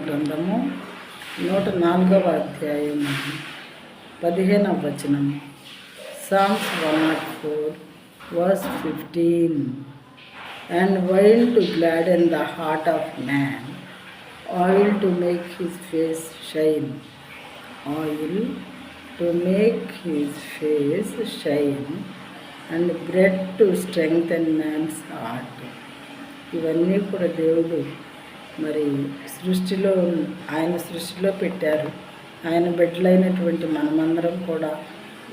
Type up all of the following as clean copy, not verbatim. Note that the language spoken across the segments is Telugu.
గ్రంథము 104వ అధ్యాయము 15వ వచనం. Psalms 104 verse 15. And wine to gladden the heart of man, oil to make his face shine. Oil to make his face shine, and bread to strengthen man's heart. ఇవన్నీ కూడా దేవుడు మరి ఆయన సృష్టిలో పెట్టారు. ఆయన బిడ్డలైనటువంటి మనమందరం కూడా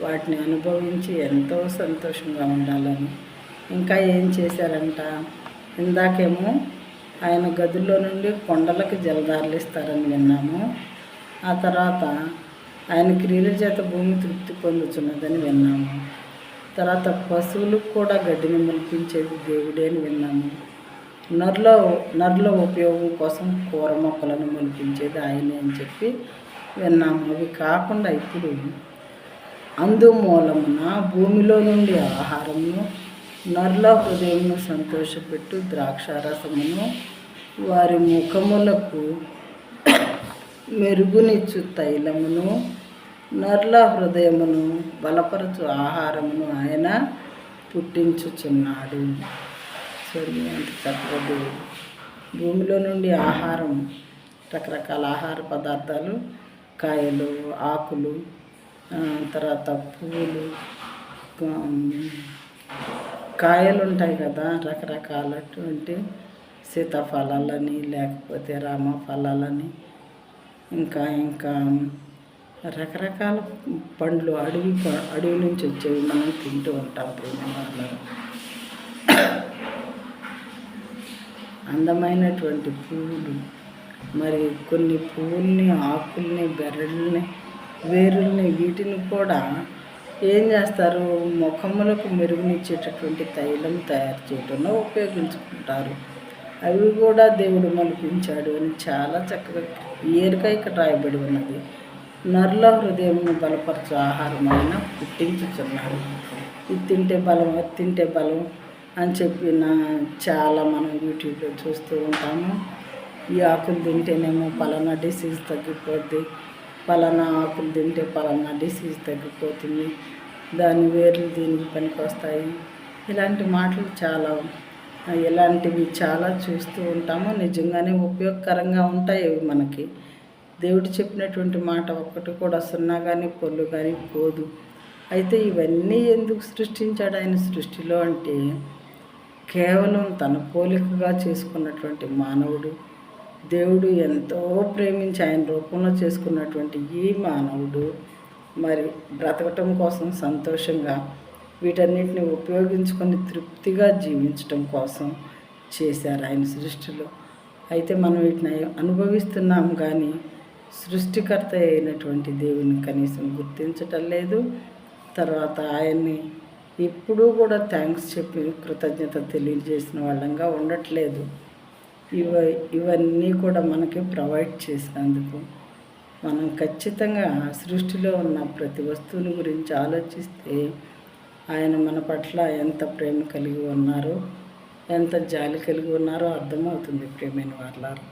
వాటిని అనుభవించి ఎంతో సంతోషంగా ఉండాలని. ఇంకా ఏం చేశారంట, ఇందాకేమో ఆయన గదుల్లో నుండి కొండలకు జలధారలు ఇస్తారని విన్నాము. ఆ తర్వాత ఆయన క్రియల చేత భూమి తృప్తి పొందుతున్నదని విన్నాము. తర్వాత పశువులకు కూడా గడ్డిని మొలిపించేది దేవుడే అని విన్నాము. నరుల ఉపయోగం కోసం కూర మొక్కలను మొలిపించేది ఆయనే అని చెప్పి విన్నాము. అవి కాకుండా ఇప్పుడు అందుమూలమున భూమిలో నుండి ఆహారమును, నరుల హృదయమును సంతోషపెట్టు ద్రాక్షారసమును, వారి ముఖములకు మెరుగునిచ్చు తైలమును, నరుల హృదయమును బలపరచు ఆహారమును ఆయన పుట్టించుచున్నాడు. చూడండి ఎంత చక్కగా భూమిలో నుండి ఆహారం, రకరకాల ఆహార పదార్థాలు, కాయలు, ఆకులు, తర్వాత పువ్వులు, కాయలు ఉంటాయి కదా, రకరకాలటువంటి సీతాఫలాలని, లేకపోతే రామఫలాలని, ఇంకా రకరకాల పండ్లు అడవి నుంచి వచ్చేవి మనం తింటూ ఉంటాం. అందమైనటువంటి పువ్వులు, మరి కొన్ని పువ్వుల్ని, ఆకుల్ని, బెర్రల్ని, వేరుల్ని, వీటిని కూడా ఏం చేస్తారు, ముఖములకు మెరుగునిచ్చేటటువంటి తైలం తయారు చేయడంలో ఉపయోగించుకుంటారు. అవి కూడా దేవుడు మలిపించాడు అని చాలా చక్కగా క్లియర్గా ఇక్కడ రాయబడి ఉన్నది. నరుల హృదయమును బలపరచు ఆహారం ఆయన పుట్టించుచున్నారు. ఇది తింటే బలం, అది తింటే బలం అని చెప్పిన చాలా మనం యూట్యూబ్లో చూస్తూ ఉంటాము. ఈ ఆకులు తింటేనేమో పలానా డిసీజ్ తగ్గిపోద్ది, పలానా ఆకులు తింటే పలానా డిసీజ్ తగ్గిపోతుంది, దాని వేర్లు దీనికి పనికి వస్తాయి. ఇలాంటి మాటలు ఇలాంటివి చాలా చూస్తూ ఉంటాము. నిజంగానే ఉపయోగకరంగా ఉంటాయి అవి మనకి. దేవుడు చెప్పినటువంటి మాట ఒక్కటి కూడా సున్నా కానీ పొల్లు కానీ పోదు. అయితే ఇవన్నీ ఎందుకు సృష్టించాడు ఆయన సృష్టిలో అంటే, కేవలం తన పోలికగా చేసుకున్నటువంటి మానవుడు, దేవుడు ఎంతో ప్రేమించి ఆయన రూపంలో చేసుకున్నటువంటి ఈ మానవుడు మరి బ్రతకటం కోసం, సంతోషంగా వీటన్నిటిని ఉపయోగించుకొని తృప్తిగా జీవించటం కోసం చేశారు ఆయన సృష్టిలో. అయితే మనం వీటిని అనుభవిస్తున్నాం కానీ సృష్టికర్త అయినటువంటి దేవుని కనీసం గుర్తించటం లేదు. తర్వాత ఆయన్ని ఇప్పుడు కూడా థ్యాంక్స్ చెప్పి కృతజ్ఞత తెలియజేసిన వాళ్ళంగా ఉండట్లేదు. ఇవన్నీ కూడా మనకి ప్రొవైడ్ చేసినందుకు మనం ఖచ్చితంగా సృష్టిలో ఉన్న ప్రతి వస్తువుని గురించి ఆలోచిస్తే ఆయన మన పట్ల ఎంత ప్రేమ కలిగి ఉన్నారో, ఎంత జాలి కలిగి ఉన్నారో అర్థమవుతుంది ప్రేమైన వాళ్ళారు.